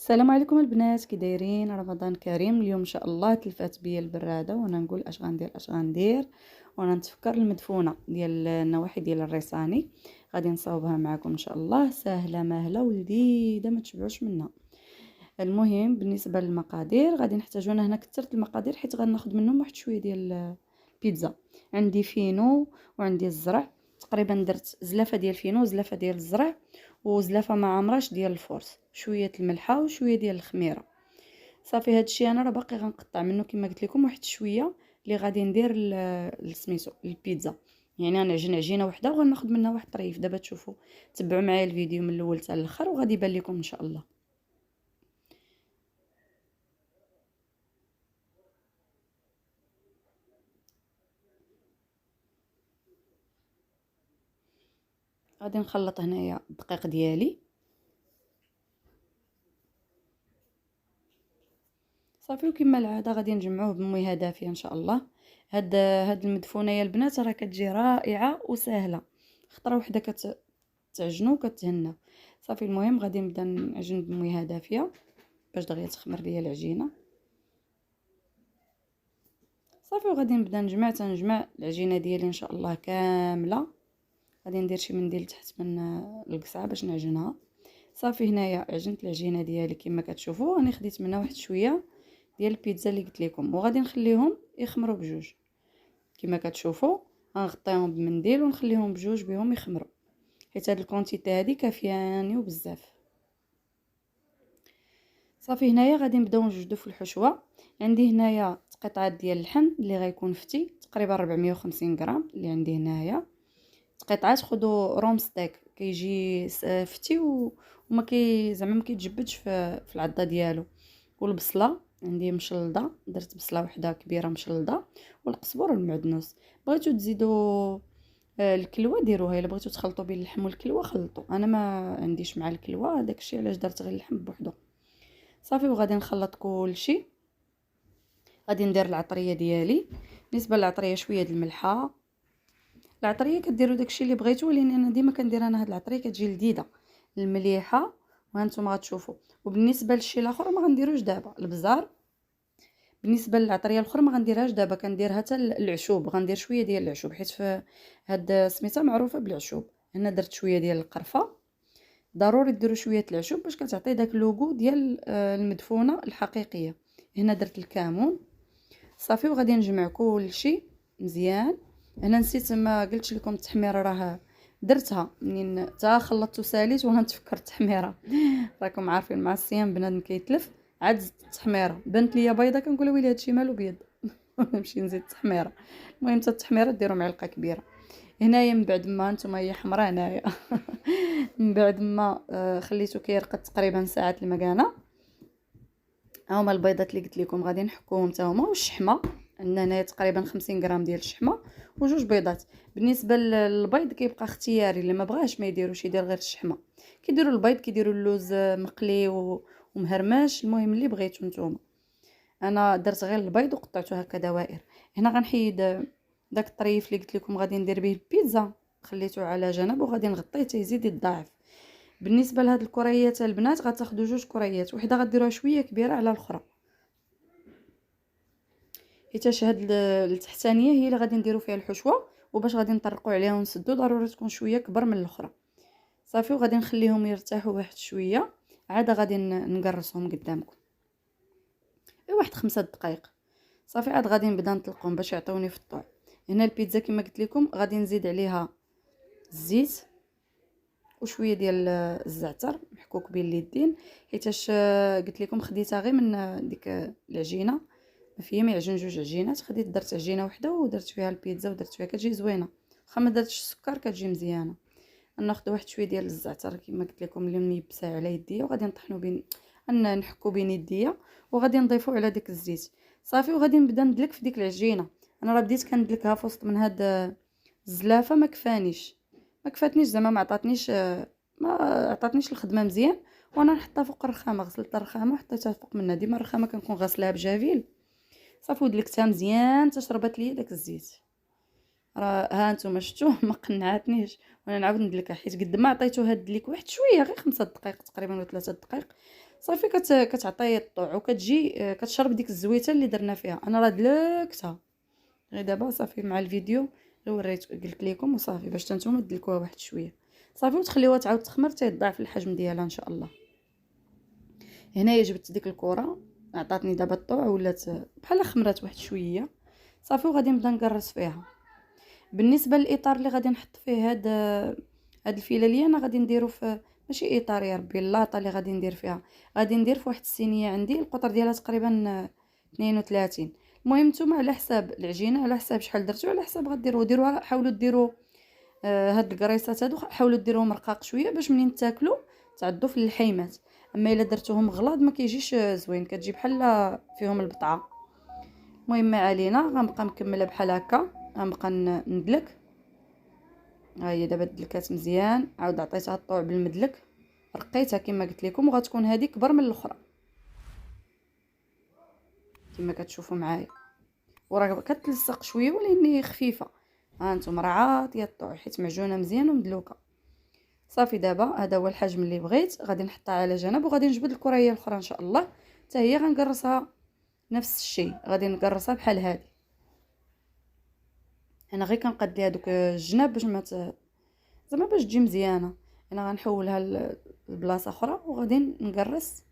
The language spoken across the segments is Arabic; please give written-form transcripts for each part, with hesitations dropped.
السلام عليكم البنات، كي دايرين؟ رمضان كريم. اليوم ان شاء الله تلفات بيا البراده وانا نقول اش غندير وانا نتفكر المدفونه ديال النواحي ديال الريساني. غادي نصاوبها معكم ان شاء الله، سهله ماهله ولذيذه ما تشبعوش منها. المهم بالنسبه للمقادير غادي نحتاجو، انا هنا كثرت المقادير حيت غناخذ منهم واحد شويه ديال البيتزا. عندي فينو وعندي الزرع، تقريبا درت زلافه ديال الفينو وزلافه ديال الزرع وزلافه مع عمراش ديال الفورس، شويه الملحه وشويه ديال الخميره. صافي هادشي انا راه باقي غنقطع منه كما قلت لكم واحد شويه اللي غادي ندير سميتو البيتزا. يعني غنعجن عجينه وحده وغناخذ منها واحد الطريف. دابا تشوفوا، تبعوا معايا الفيديو من الاول حتى الاخر وغادي يبان لكم ان شاء الله. غادي نخلط هنايا الدقيق ديالي. صافي وكما العاده غادي نجمعوه بميها دافيه ان شاء الله. هاد المدفونه يا البنات راه كتجي رائعه وسهله، خطره وحده كتعجنوا وكتهناو. صافي المهم غادي نبدا نعجن بميها دافيه باش دغيا تخمر ليا العجينه. صافي وغادي نبدا نجمع العجينه ديالي ان شاء الله كامله. غادي ندير شي منديل تحت من القصعه باش نعجنها. صافي هنايا عجنت العجينه ديالي كما كتشوفوا، راني خديت منها واحد شويه ديال البيتزا اللي قلت لكم وغادي نخليهم يخمروا بجوج. كما كتشوفوا غنغطيهم بمنديل ونخليهم بجوج بهم يخمروا، حيت هاد الكونتيتي هادي كافياني وبزاف. صافي هنايا غادي نبداو نجدو في الحشوه. عندي هنايا قطعات ديال اللحم اللي غيكون فتي تقريبا 450 غرام اللي عندي هنايا. قطعات خذوا روم ستيك كيجي فتي وما زعما ما كيتجبدش في العضه ديالو. والبصله عندي مشلضه، درت بصله وحده كبيره مشلضه، والقزبر والمعدنوس. بغيتو تزيدوا الكلوه ديروها، الا بغيتو تخلطوا بين اللحم والكلوه خلطوا. انا ما عنديش مع الكلوه، داكشي علاش درت غير اللحم بوحدو. صافي وغادي نخلط كلشي. غادي ندير العطريه ديالي. بالنسبه للعطريه شويه د الملحه. العطريه كديروا داكشي اللي بغيتو، ولكن انا ديما كندير هاد العطريه كتجي لذيذه المليحه وهانتم غتشوفوا. وبالنسبه للشيء الاخر ما غنديروش دابا البزار. بالنسبه للعطريه الاخرى ما غنديرهاش دابا، كنديرها حتى العشوب. غندير شويه ديال العشوب حيت في هاد سميتها معروفه بالعشوب. هنا درت شويه ديال القرفه. ضروري ديروا شويه العشوب باش كتعطي داك اللوغو ديال المدفونه الحقيقيه. هنا درت الكمون. صافي وغادي نجمع كلشي مزيان. هنا نسيت ما قلتش لكم التحميره راه درتها منين تا خلطت وساليت وغنتفكر التحميره. راكم عارفين مع الصيام بنادم كيتلف. عاد زدت التحميره بنت ليا بيضه، كنقول ويلي هادشي مالو بيض. نمشي نزيد التحميره. المهم حتى التحميره ديروا معلقه كبيره. هنايا من بعد ما نتوما هي حمراء هنايا. من بعد ما خليته كيرقد تقريبا ساعه المكانه. هما البيضات اللي قلت لكم غادي نحكوهم حتى هما، والشحمه عندنا هنايا تقريبا 50 غرام ديال الشحمه وجوج بيضات. بالنسبه للبيض كيبقى اختياري، اللي ما بغاش ما يديروش، يدير غير الشحمه. كيديروا البيض كيديروا اللوز مقلي ومهرمش، المهم اللي بغيتو نتوما. انا درت غير البيض وقطعته هكا دوائر. هنا غنحيد داك الطريف اللي قلت لكم غادي ندير به البيتزا، خليته على جنب وغادي نغطيه تيزيد يتضاعف. بالنسبه لهاد الكريات البنات غتاخذوا جوج كريات، وحده غديروها شويه كبيره على الاخرى، حيت هاد التحتانيه هي اللي غادي نديرو فيها الحشوه. وباش غادي نطرقوا عليها ونسدو ضروري تكون شويه كبر من الاخرى. صافي وغادي نخليهم يرتاحوا واحد شويه، عاد غادي نقرصهم قدامكم واحد 5 دقائق. صافي عاد غادي نبدا نطلقهم باش يعطوني في الطوع. هنا البيتزا كما قلت لكم غادي نزيد عليها الزيت وشويه ديال الزعتر محكوك بين اليدين، حيتاش قلت لكم خديتها غير من ديك العجينه. ما فيا ما يعجن جوج عجينات، خديت درت عجينه وحده ودرت فيها البيتزا ودرت فيها كتجي زوينه. واخا ما درتش السكر كتجي مزيانه. ناخذ واحد شويه ديال الزعتر كما قلت لكم اللي ميبسه على يديا، وغادي نطحنو بين نحكو بين يديا وغادي نضيفو على ديك الزيت. صافي وغادي نبدا ندلك في ديك العجينه. انا راه بديت كندلكها في وسط من هاد الزلافه، ما كفانيش، ما كفاتنيش زعما ما عطاتنيش الخدمه مزيان. وانا نحطها فوق الرخامه، غسلت الرخامه وحطيتها فوق منها. ديما الرخامه كنكون غاسلاها بجافيل. صافي ودلكتها مزيان تشربت ليا داك الزيت. راه ها نتوما شفتوه ما قنعتنيش، وانا نعاود ندلكها حيت قد ما عطيتو هاد الدليك واحد شويه غير 5 دقائق تقريبا ولا 3 دقائق صافي كتعطي الطوع وكتجي كتشرب ديك الزويته اللي درنا فيها. انا راه دلكتها غير دابا صافي مع الفيديو غير وريت قلت لكم وصافي باش نتوما تدلكوها واحد شويه صافي وتخليوها تعاود تخمر حتى يضاعف الحجم ديالها ان شاء الله. هنايا جبت ديك الكره عطاتني دابا الطوع ولات بحال خمرات واحد شويه صافي وغادي نبدا نقرص فيها. بالنسبه للاطار اللي غادي نحط فيه هاد الفيلاليه انا غادي نديرو في ماشي اطار يا ربي اللاطه اللي غادي ندير فيها. غادي ندير في واحد الصينيه عندي القطر ديالها تقريبا 32. المهم نتوما على حساب العجينه على حساب شحال درتو على حساب غديروها حاولوا ديروا هاد الكريسات هادو حاولوا ديروهم رقاق شويه باش منين تاكلوا تعضوا في اللحيمات. اما الا درتوهم غلاظ ما كيجيش زوين كتجي بحال فيهم البطعه. المهم ما علينا غنبقى مكمله بحال هكا غنبقى ندلك. ها هي دابا دلكات مزيان عاود عطيتها الطوع بالمدلك رقيتها كما قلت لكم وغتكون هذه كبر من الاخرى كما كتشوفوا معايا وراه كتلصق شويه ولكن خفيفه. ها انتم راه عاطيه الطوع حيت معجونه مزيان ومدلوكه صافي. دابا هذا هو الحجم اللي بغيت غادي نحطها على جنب وغادي نجبد الكريه الاخرى ان شاء الله حتى هي غنقرصها نفس الشيء غادي نقرصها بحال هذه. انا غير كنقاد ليها دوك الجناب باش ما زعما باش تجي مزيانه. انا غنحولها لبلاصه اخرى وغادي نقرص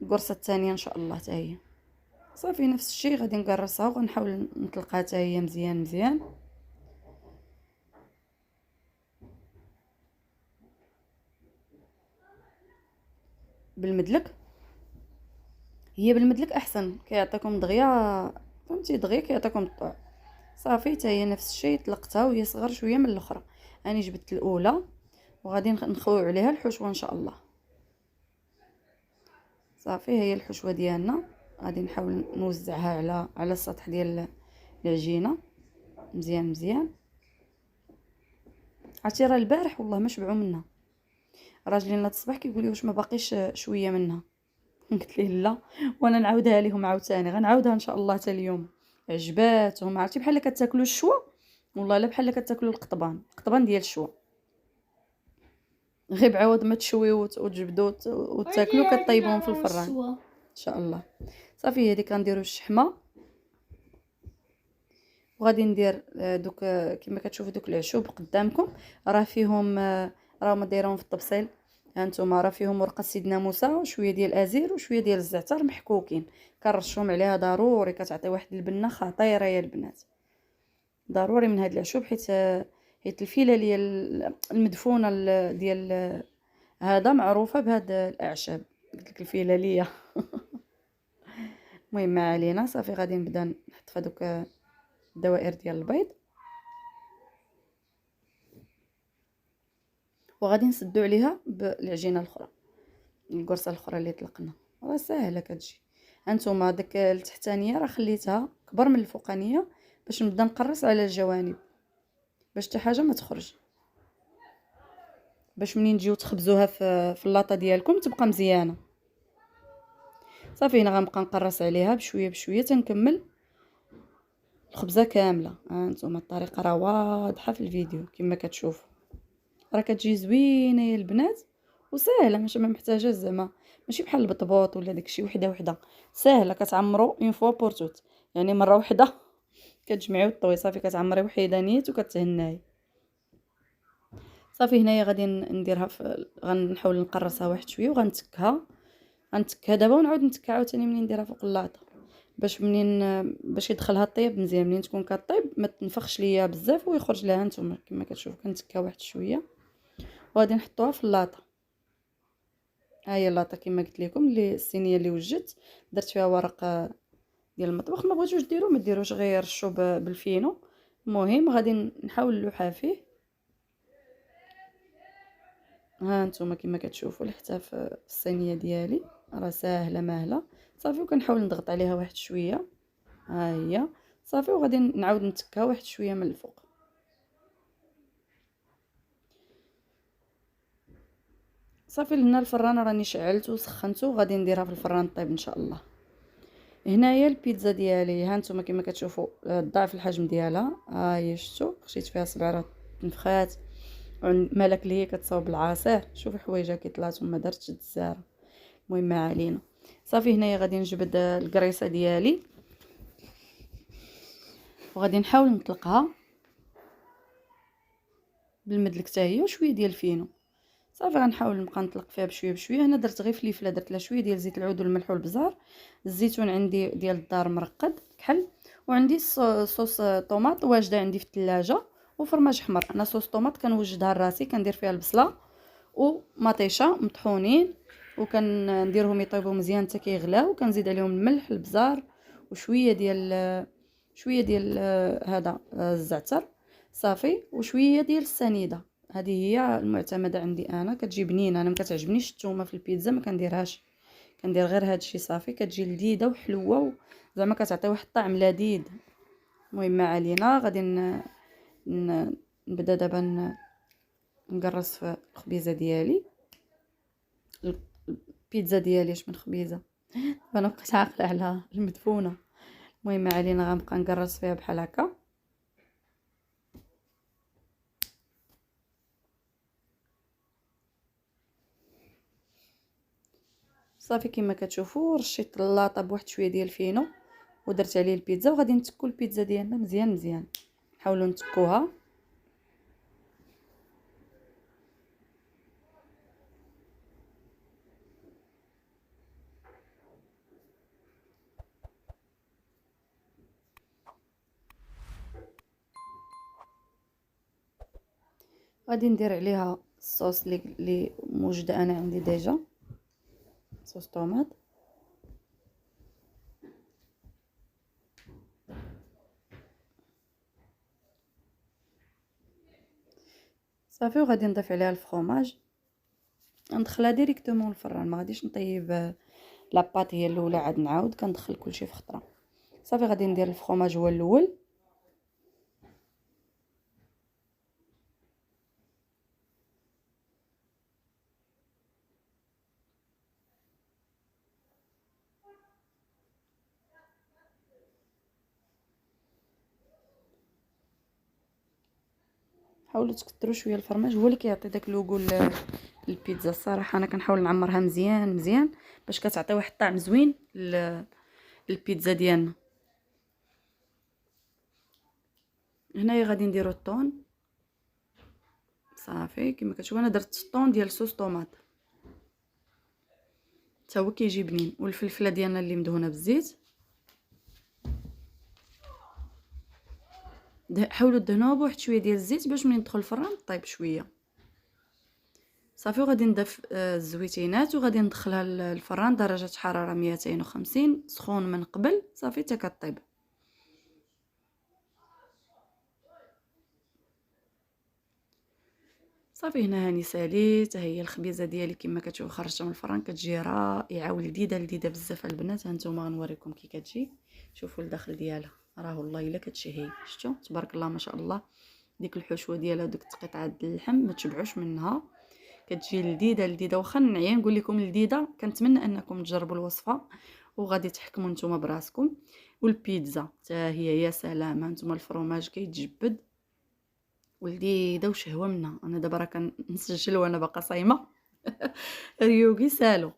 القرصه الثانيه ان شاء الله حتى هي صافي نفس الشيء غادي نقرصها وغنحاول نطلقها حتى هي مزيان مزيان. بالمدلك هي بالمدلك احسن كيعطيكم دغيا فهمتي دغيا كيعطيكم الطوع صافي حتى هي نفس الشيء طلقتها وهي صغر شويه من الاخرى. راني جبت الاولى وغادي نخويو عليها الحشوه ان شاء الله. صافي هي الحشوه ديالنا غادي نحاول نوزعها على السطح ديال العجينه مزيان مزيان. عرفتي راه البارح والله ما شبعوا منها راجلي ناض الصباح كيقول لي واش ما باقيش شويه منها قلت ليه لا وانا نعاودها لهم عاوتاني غنعاودها ان شاء الله حتى اليوم. عجباتهم عرفتي بحال كتاكلوا الشوا والله لا بحال كتاكلوا القطبان ديال الشوا غير بعوض ما تشويو وتجبدوا وتاكلوا كطيبوهم في الفران ان شاء الله. صافي هذه كنديروا الشحمه وغادي ندير دوك كما كتشوفوا دوك العشوب قدامكم راه فيهم راهم دايرهم في الطبسيل. هانتوما راه فيهم ورقه سيدنا موسى وشويه ديال الازير وشويه ديال الزعتر محكوكين كنرشهم عليها ضروري كتعطي واحد البنه خطيره يا البنات ضروري من هاد العشوب حيت الفيلاليه المدفونه ديال هذا معروفه بهاد الاعشاب قلت لك الفيلاليه المهم ما علينا صافي غادي نبدا نحط في هذوك الدوائر ديال البيض وغادي نسدو عليها بالعجينه الاخرى القرصه الاخرى اللي طلقنا راه ساهله كتجي. هانتوما داك التحتانيه راه خليتها كبر من الفوقانيه باش نبدا نقرص على الجوانب باش حتى حاجه ما تخرج باش منين تجيو تخبزوها في اللاطه ديالكم تبقى مزيانه. صافي هنا غنبقى نقرص عليها بشويه بشويه تنكمل الخبزه كامله. هانتوما الطريقه راه واضحه في الفيديو كما كتشوفوا راه كتجي زوينه يا البنات وسهله ماشي ما محتاجه زعما ماشي بحال البطبوط ولا داكشي وحده وحده سهله كتعمروا اون فوا بور توت يعني مره وحده كتجمعيو الطوي صافي كتعمري وحيده نيت وكتهناي. صافي هنايا غادي نديرها غنحاول نقرصها واحد شويه وغنتكها دابا ونعاود نتكها عاوتاني منين نديرها فوق اللاطه باش منين باش يدخلها الطياب مزيان منين تكون كطيب ما تنفخش ليا بزاف ويخرج لها. نتوما كما كتشوفوا كنتكها واحد شويه وغادي نحطوها في اللاطه. ها هي اللاطه كما قلت لكم اللي الصينيه اللي وجدت درت فيها ورق ديال المطبخ ما بغيتوش ديروا ما ديروش غير رشوا بالفينو. المهم غادي نحاول نلوحها فيه. ها نتوما كما كتشوفوا حتى في الصينيه ديالي راه ساهله ماهله صافي وكنحاول نضغط عليها واحد شويه. ها هي صافي وغادي نعاود نتكها واحد شويه من الفوق. صافي لهنا الفران راني شعلته وسخنته وغادي نديرها في الفران طيب ان شاء الله. هنايا البيتزا ديالي ها نتوما كما كتشوفوا ضعف الحجم ديالها، ها هي شفتوا خشيت فيها 7 راه تنفخات. مالك اللي هي كتصاوب بالعصير، شوفي حوايجها كي طلعت وما درتش الزاره. المهم ما علينا. صافي هنايا غادي نجبد الكريسه ديالي وغادي نحاول نطلقها بالمدلك حتى هي وشويه ديال الفينو. صافي غنحاول نبقى نطلق فيها بشويه بشويه. هنا درت غير فليفله، درت لها شويه ديال زيت العود والملح والبزار. الزيتون عندي ديال الدار مرقد كحل، وعندي صوص طوماط واجده عندي في الثلاجه، وفرماج احمر. انا صوص طوماط كنوجدها لراسي، كندير فيها البصله ومطيشه مطحونين وكنديرهم يطيبوا مزيان حتى كيغلاو، وكنزيد عليهم الملح البزار وشويه ديال هذا الزعتر صافي، وشويه ديال السنيده. هذه هي المعتمده عندي انا، كتجي بنينه. انا ما كتعجبنيش الثومه في البيتزا، ما كنديرهاش، كندير غير هذا الشيء صافي. كتجي لذيذه وحلوه زعما كتعطي واحد الطعم لذيذ. المهم ما علينا، غادي نبدا دابا نقرص في الخبيزه ديالي. البيتزا ديالي اش من خبيزه انا بقيت عاقله على المدفونه. المهم ما علينا، غنبقى نقرص فيها بحال هكا. صافي كما كتشوفوا رشيت اللاطه بواحد شويه ديال الفينو ودرت عليه البيتزا، وغادي نتكو البيتزا ديالنا مزيان مزيان. نحاولوا نتكوها. غادي ندير عليها الصوص اللي موجوده انا عندي ديجا، صوص طوماط. صافي وغادي نضيف عليها الفرomاج، ندخلها ديريكتومون الفران، ما غاديش نطيب لاباط هي الاولى عاد نعاود كندخل كلشي في خطره. صافي غادي ندير الفرomاج هو الاول. حاولوا تكثروا شويه الفرماج، هو اللي كيعطي داك لوغو البيتزا. الصراحه انا كنحاول نعمرها مزيان مزيان باش كتعطي واحد الطعم زوين للبيتزا ديالنا. هنايا غادي نديرو الطون. صافي كما كتشوفوا انا درت الطون ديال صوص طوماط حتى هو كيجي بنين، والفلفله ديالنا اللي مدهونه بالزيت. حاولوا دهنوها بواحد شويه ديال الزيت باش ملي ندخل الفران طيب شويه. صافي وغادي نضيف الزويتينات وغادي ندخلها للفران درجه حراره 250 سخون من قبل صافي حتى كطيب. صافي هنا هاني ساليت. ها هي الخبيزه ديالي كما كتشوفوا خرجتها من الفران، كتجي رائعه ولذيذه لذيذه بزاف البنات. ها نتوما غنوريكم كي كتجي، شوفوا الداخل ديالها راه والله الا كتشهي. شفتوا تبارك الله ما شاء الله. ديك الحشوه ديالها وديك قطعه اللحم ما تشبعوش منها، كتجي لذيذه لذيذه. واخا نعيا نقول لكم لذيذه، كنتمنى انكم تجربوا الوصفه وغادي تحكموا نتوما براسكم. والبيتزا حتى هي يا سلام، نتوما الفرماج كيتجبد ولذيذه وشهوه منها. انا دابا راه كنسجل وانا باقا صايمه ريوغي سالو.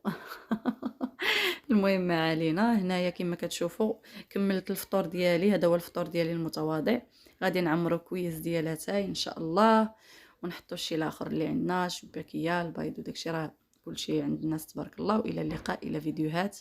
المهم ما علينا. هنايا كما كتشوفوا كملت الفطور ديالي، هذا هو الفطور ديالي المتواضع. غادي نعمرو كويس ديالاتاي ان شاء الله، ونحطوا الشيء الاخر اللي عندنا، شباكيه البيض وداكشي، راه كلشي عند الناس تبارك الله. والى اللقاء الى فيديوهات.